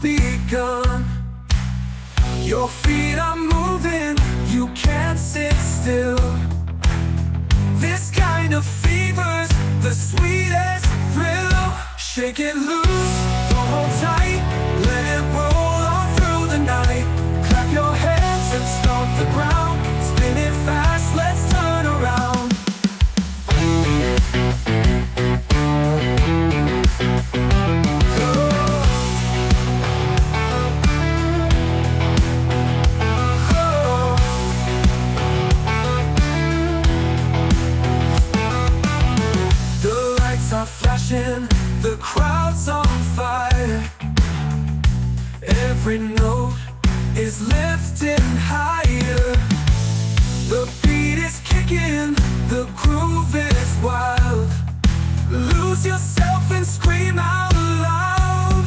begun. Your feet are moving, you can't sit still. This kind of fever's the sweetest thrill. Shake it loose, don't hold tight, let it roll on through the night. Clap your hands and stomp the ground, spin it fast, let's turn around. The crowd's on fire. Every note is lifting higher. The beat is kicking, the groove is wild. Lose yourself and scream out loud.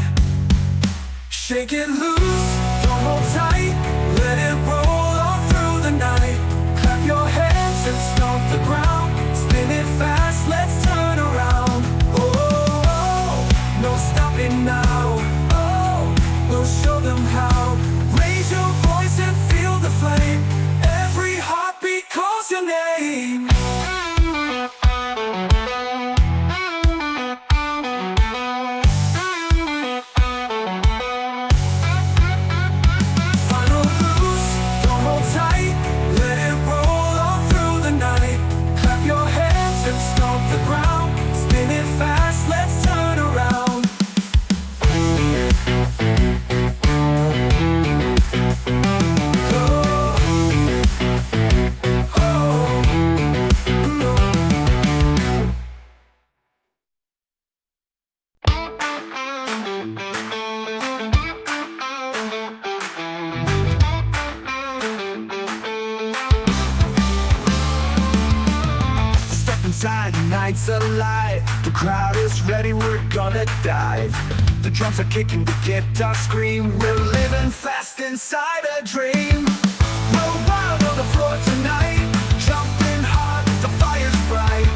Shake it loose, don't hold tight, let it roll all through the night. Clap your hands and stomp the ground, spin it fast, let's turn around. Now, oh, we'll show them how. Raise your voice and feel the flame. Every heartbeat calls your name. Final loose, don't hold tight, let it roll all through the night. Clap your hands and stomp the ground, spin it fast, let's turn around. Night's alive, the crowd is ready, we're gonna dive. The drums are kicking, the guitar scream. We're living fast inside a dream. We're wild on the floor tonight, jumping hard, the fire's bright.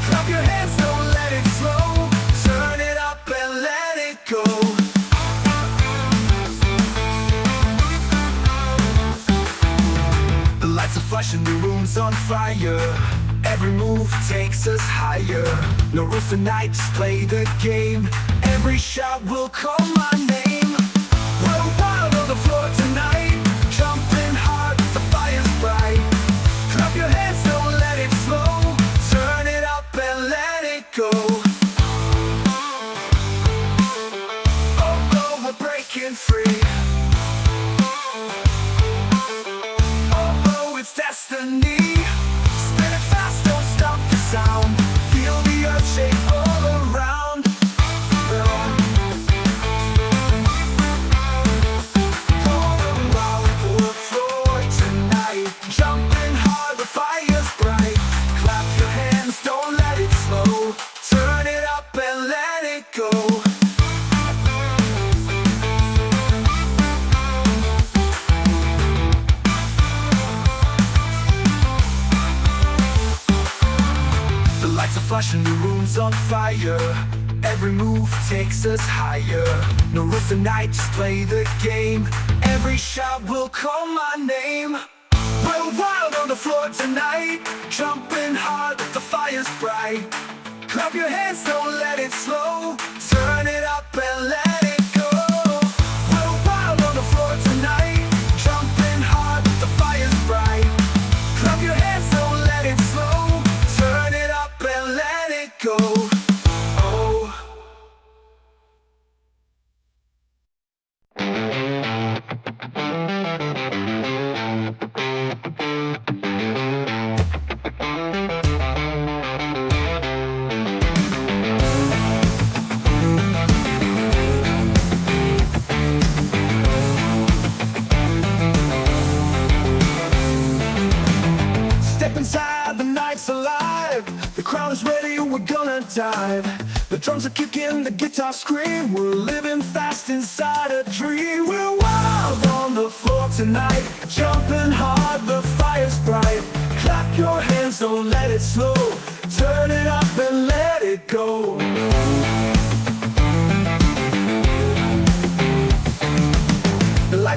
Clap your hands, don't let it slow, turn it up and let it go. The lights are flashing, the room's on fire. Every move takes us higher. No rules tonight, just play the game. Every shot will call my name. We're wild on the floor tonight, jumping hard, the fire's bright. Clap your hands, don't let it slow, turn it up and let it go. Oh, oh, we're breaking free. Oh, oh, it's destiny. Sound. Feel the earth shake all around. Going wild for the floor tonight, jumping hard, the fire's bright. Clap your hands, don't let it slow, turn it up and let it go. Flashing, the room's on fire. Every move takes us higher. No rules tonight, just play the game. Every shot will call my name. We're wild on the floor tonight, jumping hard, the fire's bright. Clap your hands, don't let it slow, turn it up and let it go. We're wild on the floor tonight, jumping hard, the fire's bright. Clap your hands, don't let it slow, turn it up and let it go. Oh. Step inside, the night's alive. The crowd is ready, we're gonna dive. The drums are kicking, the guitar scream. We're living fast inside a dream. We're wild on the floor tonight, jumping hard, the fire's bright. Clap your hands, don't let it slow, turn it up and let it go.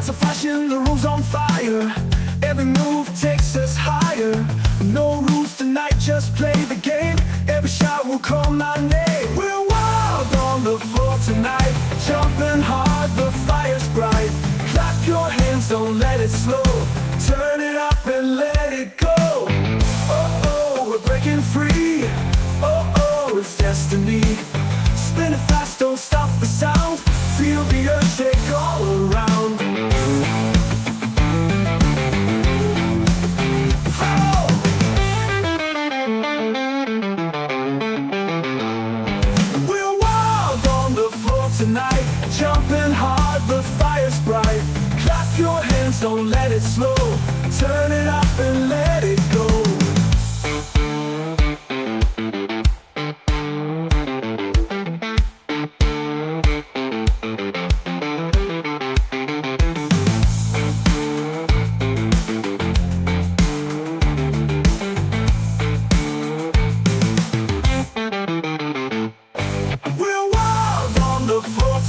lights are flashing, the room's on fire. Every move takes us higher. No rules tonight, just play the game. Every shot will call my name. We're wild on the floor tonight, jumping hard, the fire's bright. Clap your hands, don't let it slow. Turn it up and let it go. Oh, we're breaking free. Oh, it's destiny. Spin it fast, don't stop the sound. Feel the earth shake all around. Oh! We're wild on the floor tonight, jumping hard, the fire's bright. Clap your hands, don't let it slow. Turn it up and let it go.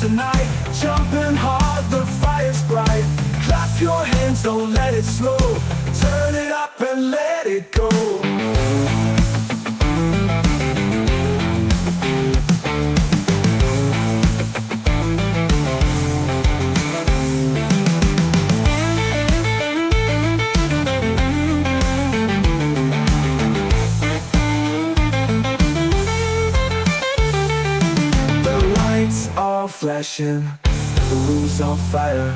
Tonight, jumping hard, the fire's bright. Clap your hands, don't let it slow. Turn it up and let it go. Flashing, the room's on fire.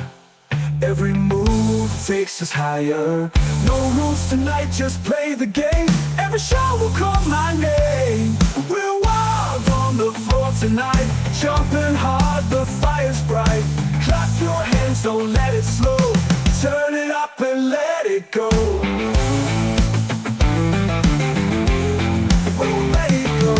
Every move takes us higher. No rules tonight, just play the game. Every shot will call my name. We're wild on the floor tonight, jumping hard, the fire's bright. Clap your hands, don't let it slow. Turn it up and let it go. Oh, let it go.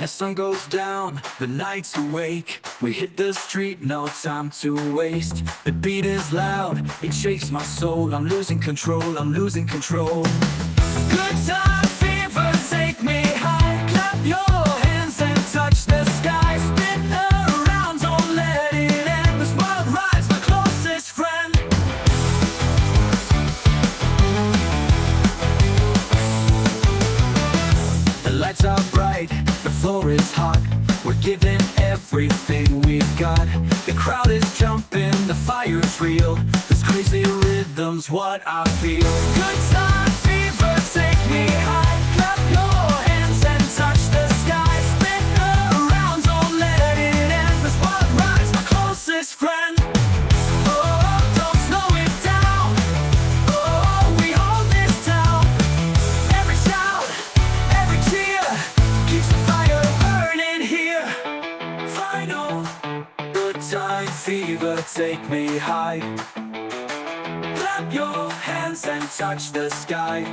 As sun goes down, the night's awake. We hit the street, no time to waste. The beat is loud, it shakes my soul. I'm losing control, I'm losing control. Good time fever, take me high. Clap your hands and touch the sky. Spin around, don't let it end. This wild ride's my closest friend. The lights are bright, the floor is hot. We're giving everything we've got. The crowd is jumping, the fire's real. This crazy rhythm's what I feel. Good time fever, take me high. Clap your hands and touch the sky. Spin around, don't let it end. This wild ride's my closest friend. Oh, don't slow it down. Oh, we own this town. Every shout, every cheer keeps the fire burning here. Final, good time fever, take me high. Clap your hands and touch the sky.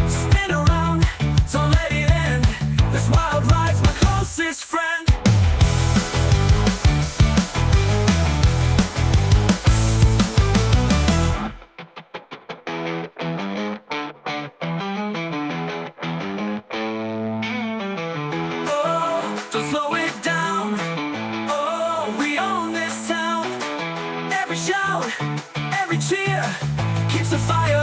Spin around, don't let it end. This wild ride's my closest friend. Don't slow it down. Oh, we own this town. Every shout, every cheer keeps the fire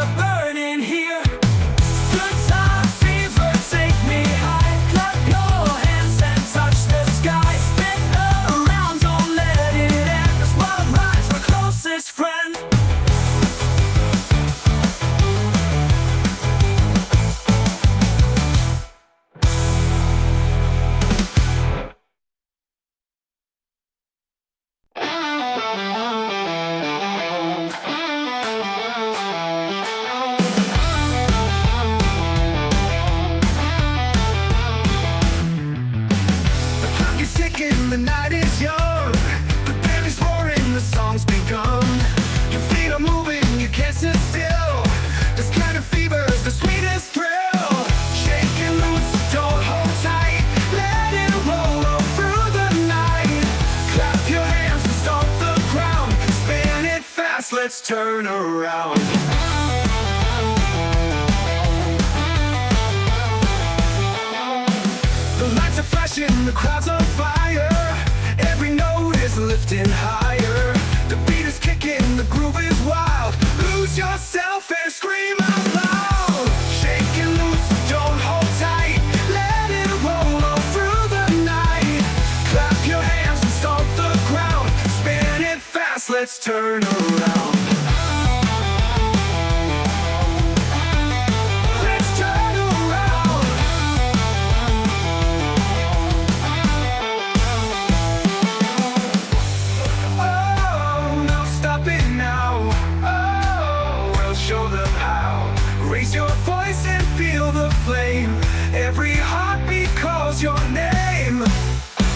shaking, the night is young. The band is roaring, the song's begun. Your feet are moving, you can't sit still. This kind of fever's the sweetest thrill. Shake and loose, don't hold tight. Let it roll all through the night. Clap your hands and stomp the ground. Spin it fast, let's turn around. The lights are flashing, the crowd's on fire. Every note is lifting higher. The beat is kicking, the groove is wild. Lose yourself and scream out loud. Shake and loose, don't hold tight. Let it roll all through the night. Clap your hands and stomp the ground. Spin it fast, let's turn around. Every heartbeat calls your name.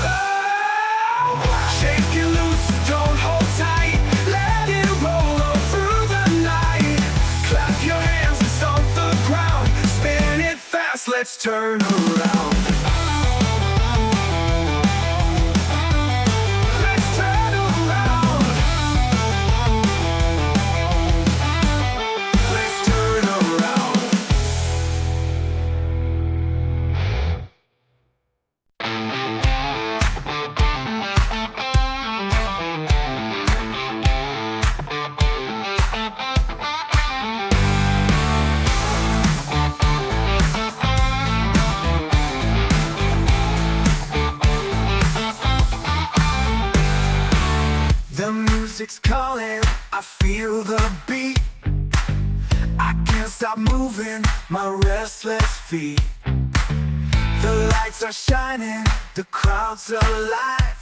Oh, shake it loose, don't hold tight. Let it roll all through the night. Clap your hands and stomp the ground. Spin it fast, let's turn around. The music's calling, I feel the beat. I can't stop moving my restless feet. The lights are shining, the crowd's alive.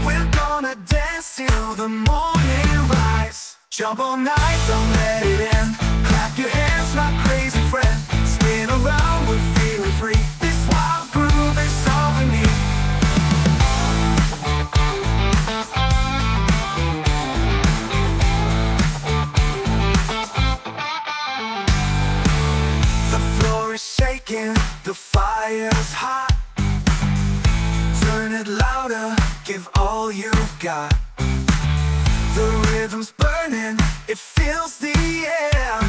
We're gonna dance till the morning rise. Jump all night, don't let it end. Clap your hands, my crazy friend. Spin around, we're feeling free. This wild groove is all we need. Shaking, the fire's hot. Turn it louder, give all you've got. The rhythm's burning, it fills the air.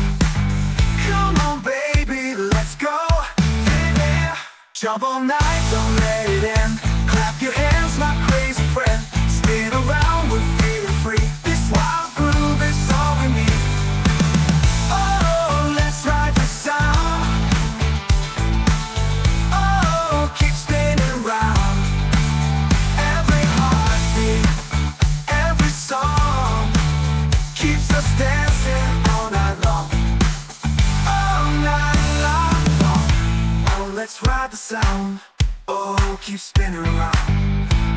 Come on baby, let's go there. Jump all night, don't let it end. Clap your hands, my crazy friend. Spin around, we're feeling free. This wild groove is all we need. Oh, let's ride the sound. Keep spinning round. Every heartbeat, every song keeps us dancing all night long. All night long. Oh, let's ride the sound. Oh, keep spinning around.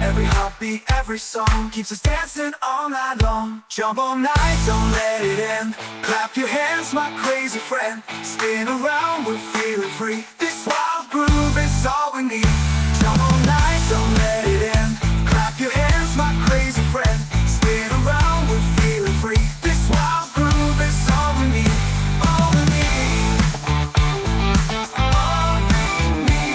Every heartbeat, every song keeps us dancing all night long. Jump all night, don't let it end. Clap your hands, my crazy friend. Spin around, we're feeling free. This wild groove is all we need. Jump all night, don't let it end. Clap your hands, my crazy friend. Spin around, we're feeling free. This wild groove is all we need. All we need. All we need.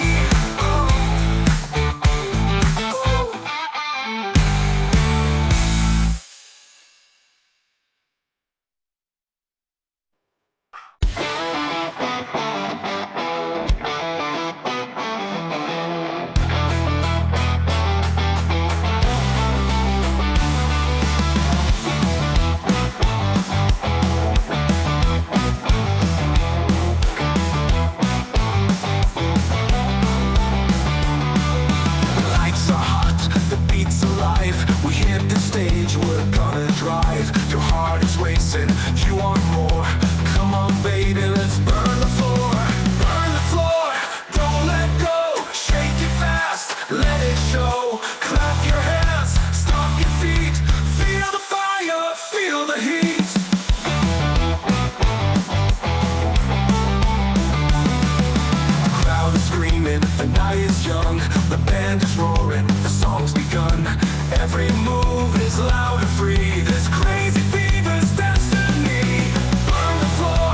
sung. The band is roaring, the song's begun. Every move is loud and free. This crazy fever's destiny. Burn the floor,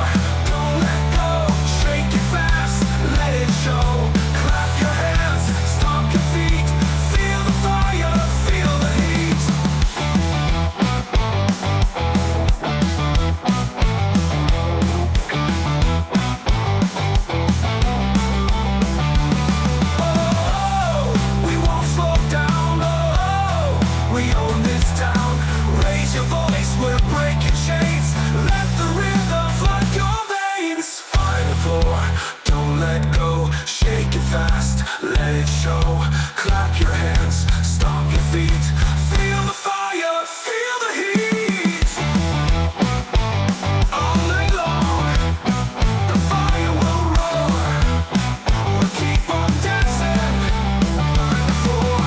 don't let go. Shake it fast, let it show. Clap your hands, stomp your feet. Feel the fire, feel the heat. We won't slow down, we own this town. Raise your voice, we're breaking chains. Let the rhythm flood your veins. Find the floor, don't let go. Shake it fast, let it show. Clap your hands, stomp your feet. Feel the fire, feel the heat. All night long, the fire will roar. We'll keep on dancing. Find the floor.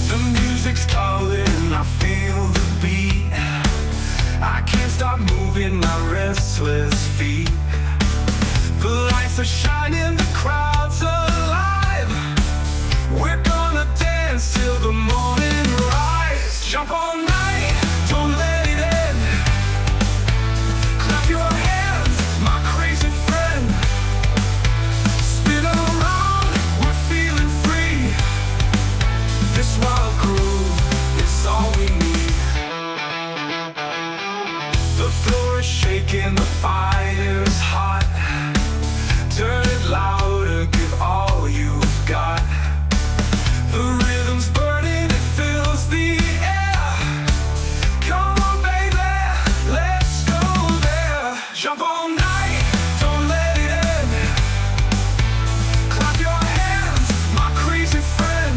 The music's calling, I feel the beat. I can't stop moving my restless feet. The lights are shining, the crowd's alive. We're gonna dance till the morning rise. Jump all night, don't let it end. Clap your hands, my crazy friend. Spin around, we're feeling free. This wild groove is all we need. The floor is shaking, the fire's hot. Turn it louder, give all you've got. The rhythm's burning, it fills the air. Come on, baby, let's go there. Jump all night, don't let it end. Clap your hands, my crazy friend.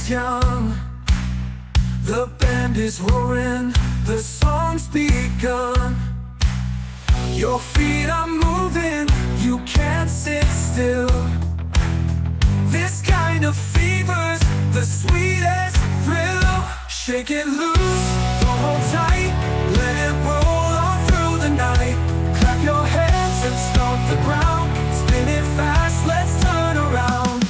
is young. The band is roaring, the song's begun. Your feet are moving, you can't sit still. This kind of fever's the sweetest thrill. Shake it loose, don't hold tight, let it roll on through the night. Clap your hands and stomp the ground, spin it fast, let's turn around.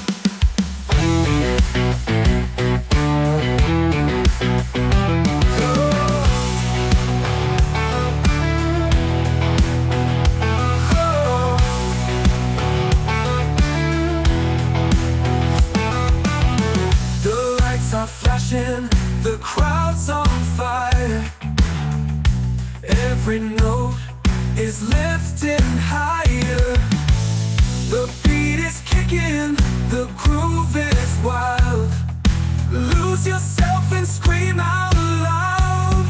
The crowd's on fire. Every note is lifting higher. The beat is kicking, the groove is wild. Lose yourself and scream out loud.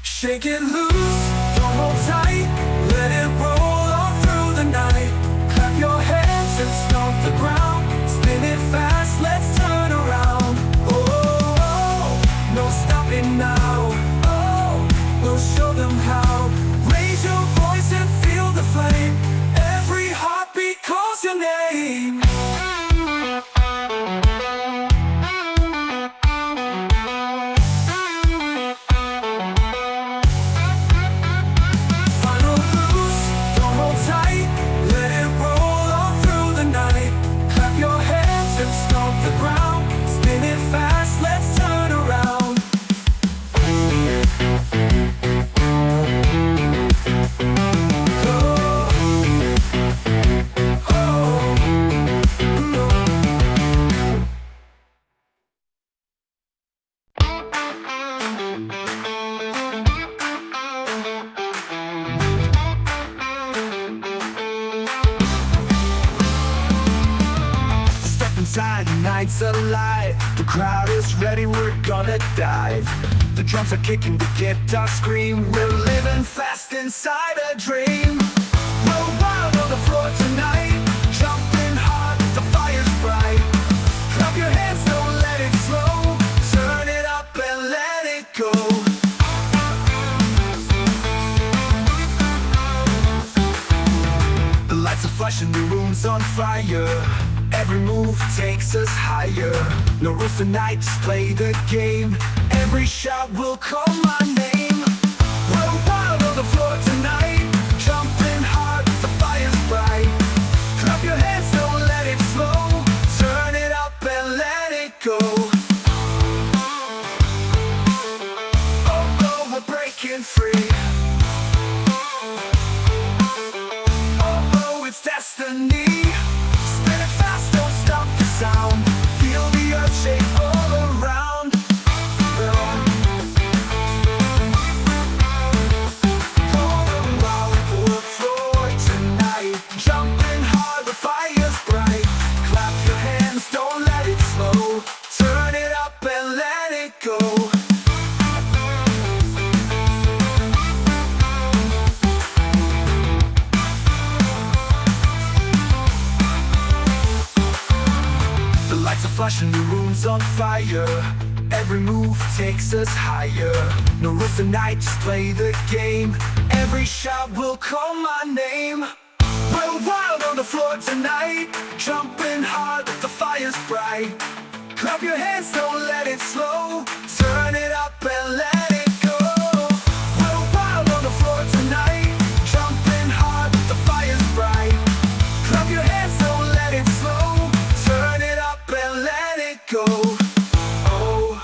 Shake it loose, don't hold tight, let it roll on through the night. Clap your hands and stomp the ground, spin it fast, let's turn around. No stopping now, oh, we'll show them how. Raise your voice and feel the flame. Every heartbeat calls your name. Final boost, don't hold tight, let it roll on through the night. Clap your hands and stomp the ground, spin it fast, let's turn around. Inside, the night's alive. The crowd is ready, we're gonna dive. The drums are kicking, the guitar scream. We're living fast inside a dream. We're wild on the floor tonight, jumping hard, the fire's bright. Clap your hands, don't let it slow. Turn it up and let it go. The lights are flashing, the room's on fire. Every move takes us higher. No rules tonight, just play the game. Every shot will call my name. We're wild on the floor tonight, jumping hard, the fire's bright. Clap your hands, don't let it slow. Turn it up and let it go. Oh no, we're breaking free. Oh no, it's destiny. Feel the earth shake all around. On the wild floor tonight, jumping hard, the fire's bright. Clap your hands, don't let it slow. Turn it up and let it go. Flashing, the room's on fire. Every move takes us higher. No rules tonight, just play the game. Every shot will call my name. We're wild on the floor tonight, jumping hard, the fire's bright. Clap your hands, don't let it slow. Turn it up and let it go. We're wild on the floor tonight, jumping hard, the fire's bright. Clap your hands, don't let it slow. Turn it up and let it go. Oh.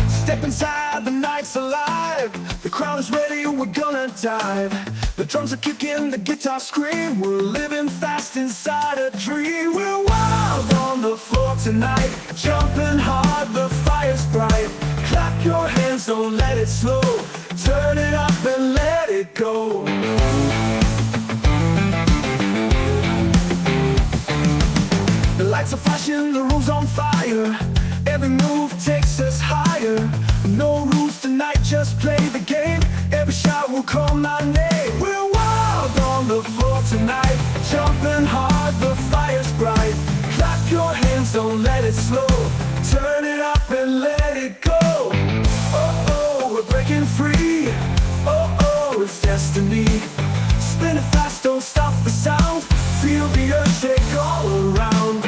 Step inside, the night's alive. The crowd is ready, we're gonna dive. The drums are kicking, the guitar scream. We're living fast inside a dream. We're wild on the floor tonight, jumping hard, the fire's bright. Clap your hands, don't let it slow. Turn it up and let it it go. The lights are flashing, the room's on fire. Every move takes us higher. No rules tonight, just play the game. Every shot will call my name. We're wild on the floor tonight, jumping hard, the fire's bright. Clap your hands, don't let it slow. Turn it up and let it go. Oh, oh, we're breaking free. Oh, oh, it's destiny. Spin it fast, don't stop the sound. Feel the earth shake all around.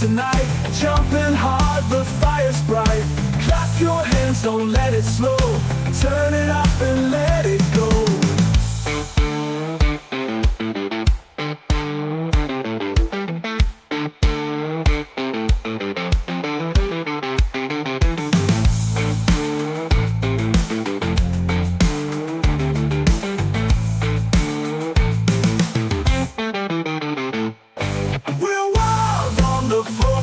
Tonight, jumping hard, the fire's bright. Clap your hands, don't let it slow. Turn it up and let it go.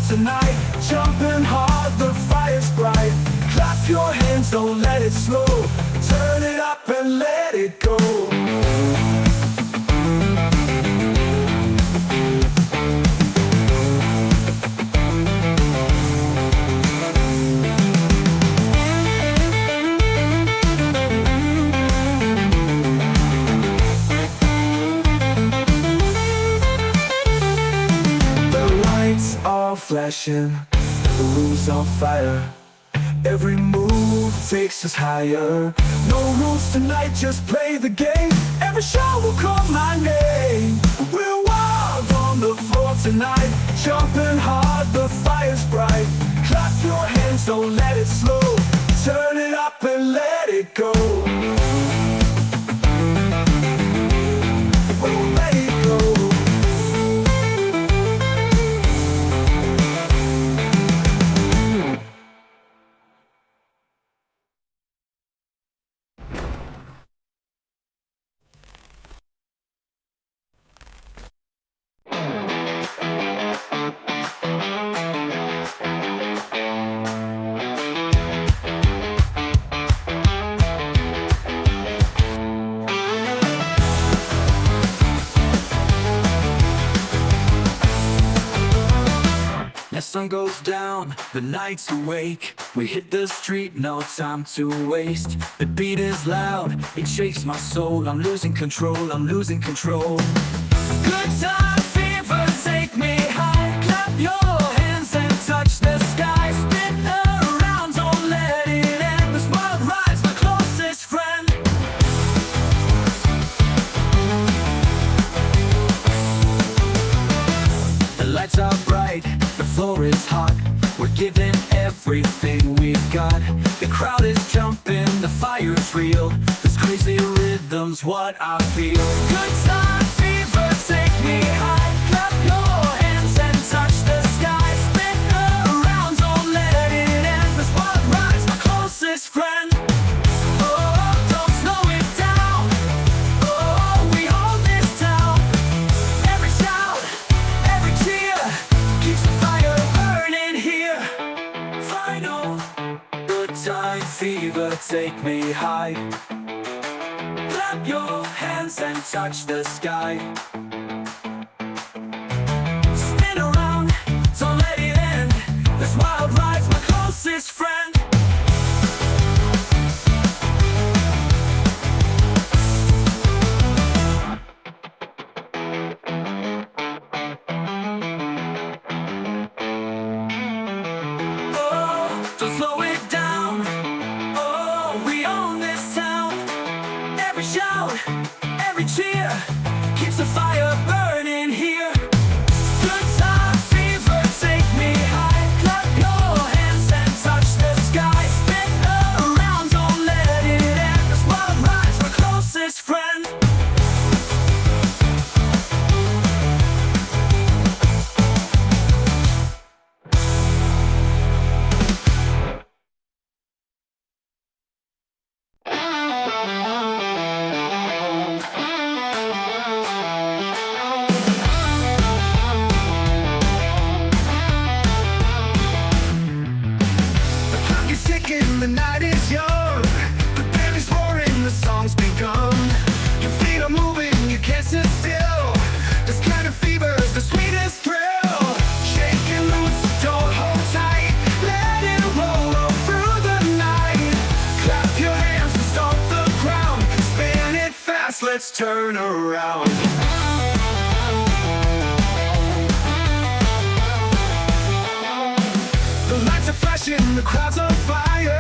Tonight, jumping hard, the fire's bright. Clap your hands, don't let it slow. Turn it up and let it go. Flashing, the room's on fire. Every move takes us higher. No rules tonight, just play the game. Every shot will call my name. We're wild on the floor tonight, jumping hard, the fire's bright. Clap your hands, don't let it slow. Turn it up and let it go. Oh, let it go. As sun goes down, the night's awake. We hit the street, no time to waste. The beat is loud, it shakes my soul. I'm losing control, I'm losing control. Good time fever, take me high. Clap your hands and touch the sky. Spin around, don't let it end. This world rides my closest friend. The lights are bright, the floor is hot. We're giving everything we've got. The crowd is jumping, the fire's real. This crazy rhythm's what I feel. Good time fever, take me high. Clap your hands and touch the sky. Spin around, don't let it end. This world rides my closest friend. Oh, don't slow it down. Oh, we hold this town. Every shout, every cheer keeps the fire burning here. Final, good time fever, take me high. Clap your hands and touch the sky. Spin around, don't let it end. This wild ride's my closest friend. So slow it down. Oh, we own this town. Every shout, every cheer keeps the fire let's turn around. The lights are flashing, the crowd's on fire.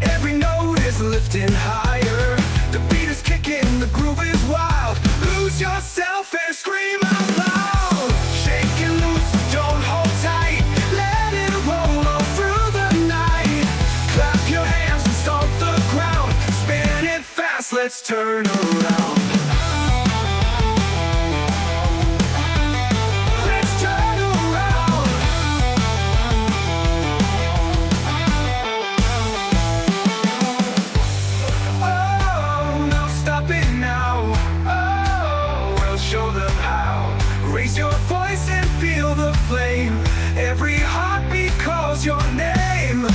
Every note is lifting higher. The beat is kicking, the groove is wild. Lose yourself and scream out loud. Shake it loose, don't hold tight. Let it roll all through the night. Clap your hands and stomp the ground. Spin it fast, let's turn around. Every heartbeat calls your name.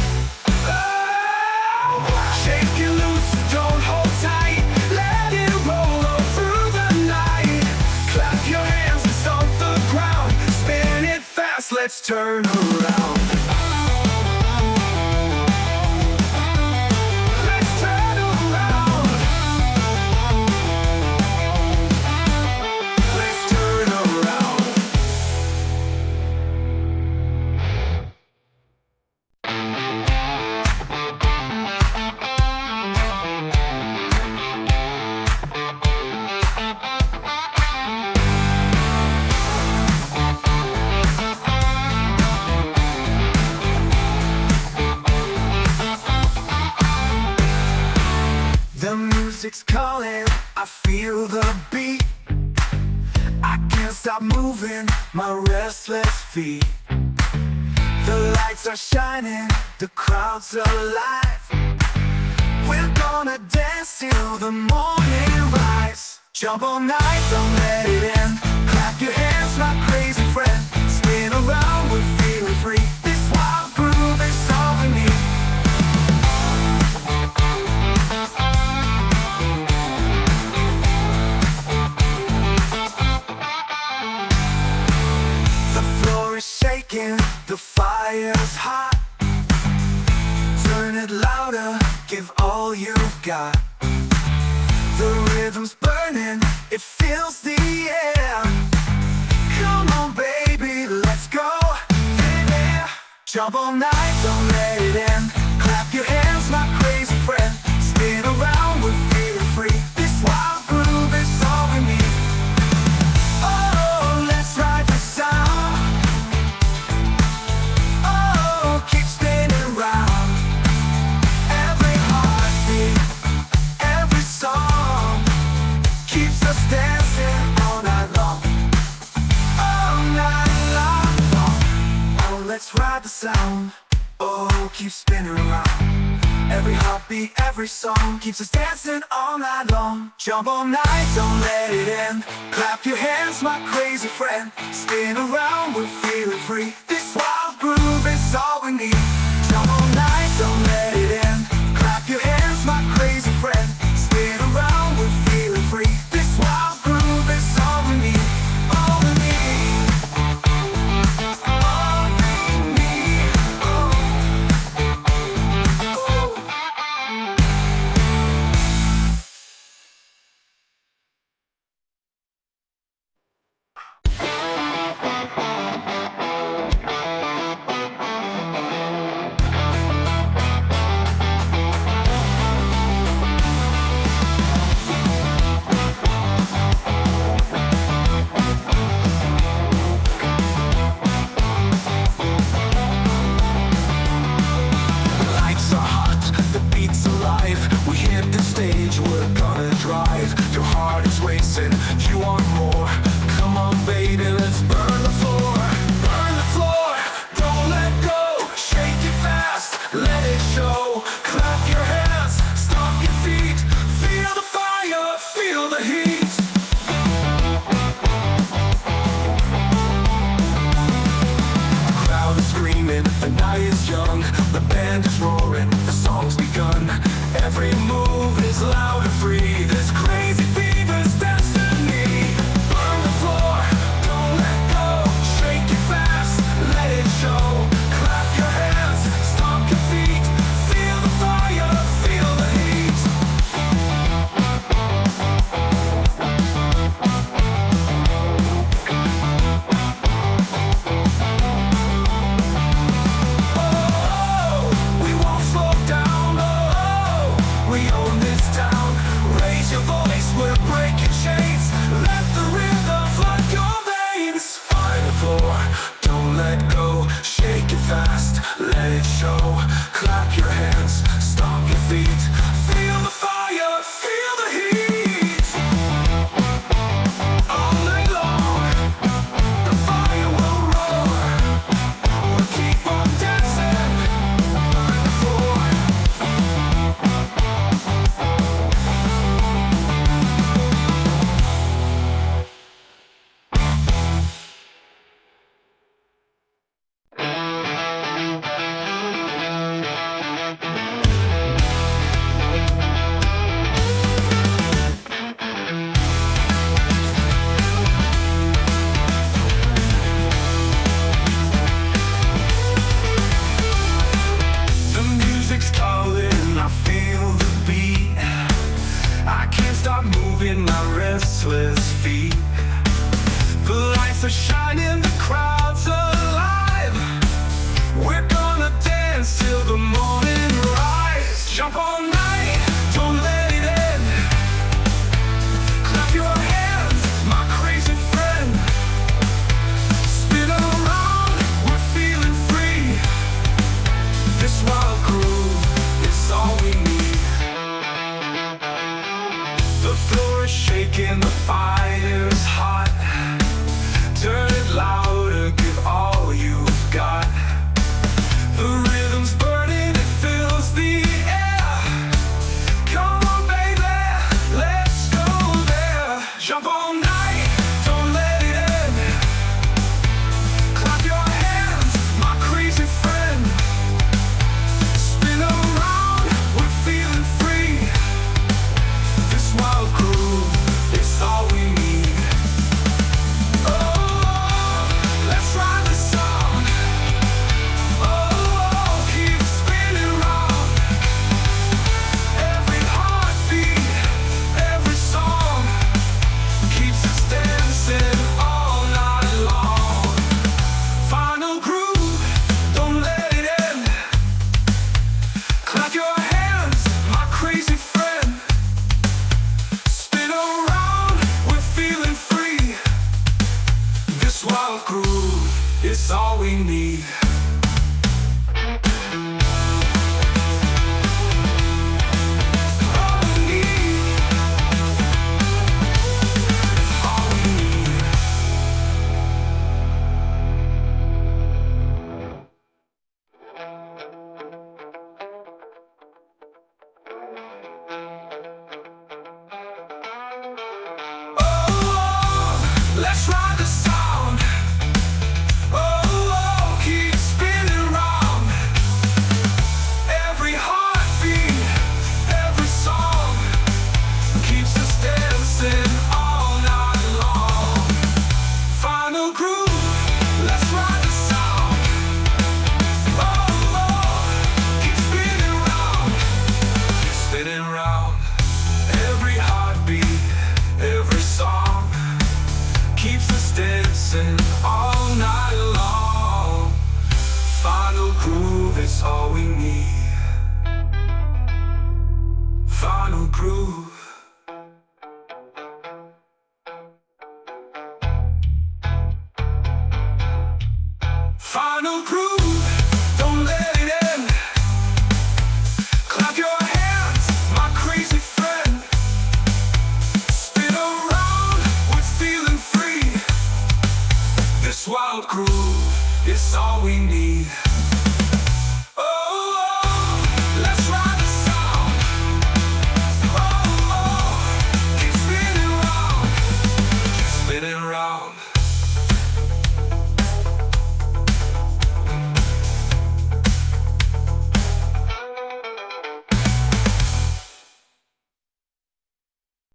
Oh, shake it loose, don't hold tight. Let it roll all through the night. Clap your hands and stomp the ground. Spin it fast, let's turn around. The music's calling, I feel the beat. I can't stop moving my restless feet. The lights are shining, the crowd's alive. We're gonna dance till the morning rise. Jump all night, don't let it end. Clap your hands, my crazy friend. Spin around, we're feeling free. This wild groove is all we need. The fire's hot. Turn it louder, give all you've got. The rhythm's burning, it fills the air. Come on baby, let's go. Yeah. Jump all night, don't let it end. Clap your hands, my crazy friend. Spin around, we're feeling free. This wild groove is all we need. Oh, let's ride the sound. Keep spinning round. Every heartbeat, every song keeps us dancing all night long. All night long. Oh, let's ride the sound. Oh, keep spinning around. Every heartbeat, every song keeps us dancing all night long. Jump all night, don't let it end. Clap your hands, my crazy friend. Spin around, we're feeling free. This wild groove is all we need. Jump all night, don't let it end. Clap your hands, my crazy friend. Spin around, we're feeling free. This wild groove is all we need. All we need. All we need. Oh. are shining, the crowd's alive. We're gonna dance till the morning rise. Jump all night, don't let it end. Clap your hands, my crazy friend. Spin around, we're feeling free. This wild groove is all we need. The floor is shaking, the fire's hot. Turn it louder, give all you've got. The rhythm's burning, it fills the air. Come on baby, let's go there. Jump all night, don't let it end. Clap your hands, my crazy friend. Spin around, we're feeling free. This wild groove is all we need. Oh, let's ride the song. Oh, keep spinning round. Every heartbeat, every song keeps us dancing all night long. Final groove, don't let it end. Clap your hands, my crazy friend. Spin around, we're feeling free. This wild groove is all we need. All we need. All we need. Oh, let's ride the sound. Oh, keep spinning round. Every heartbeat, every song keeps us dancing all night long. Final groove, let's ride the sound. Oh, keep spinning round. Keep spinning round. Every heartbeat, every song keeps us dancing all night long. Final groove is all we need. Final groove. Final groove, don't let it end. Clap your hands, my crazy friend. Spin around, we're feeling free. This wild groove is all we need.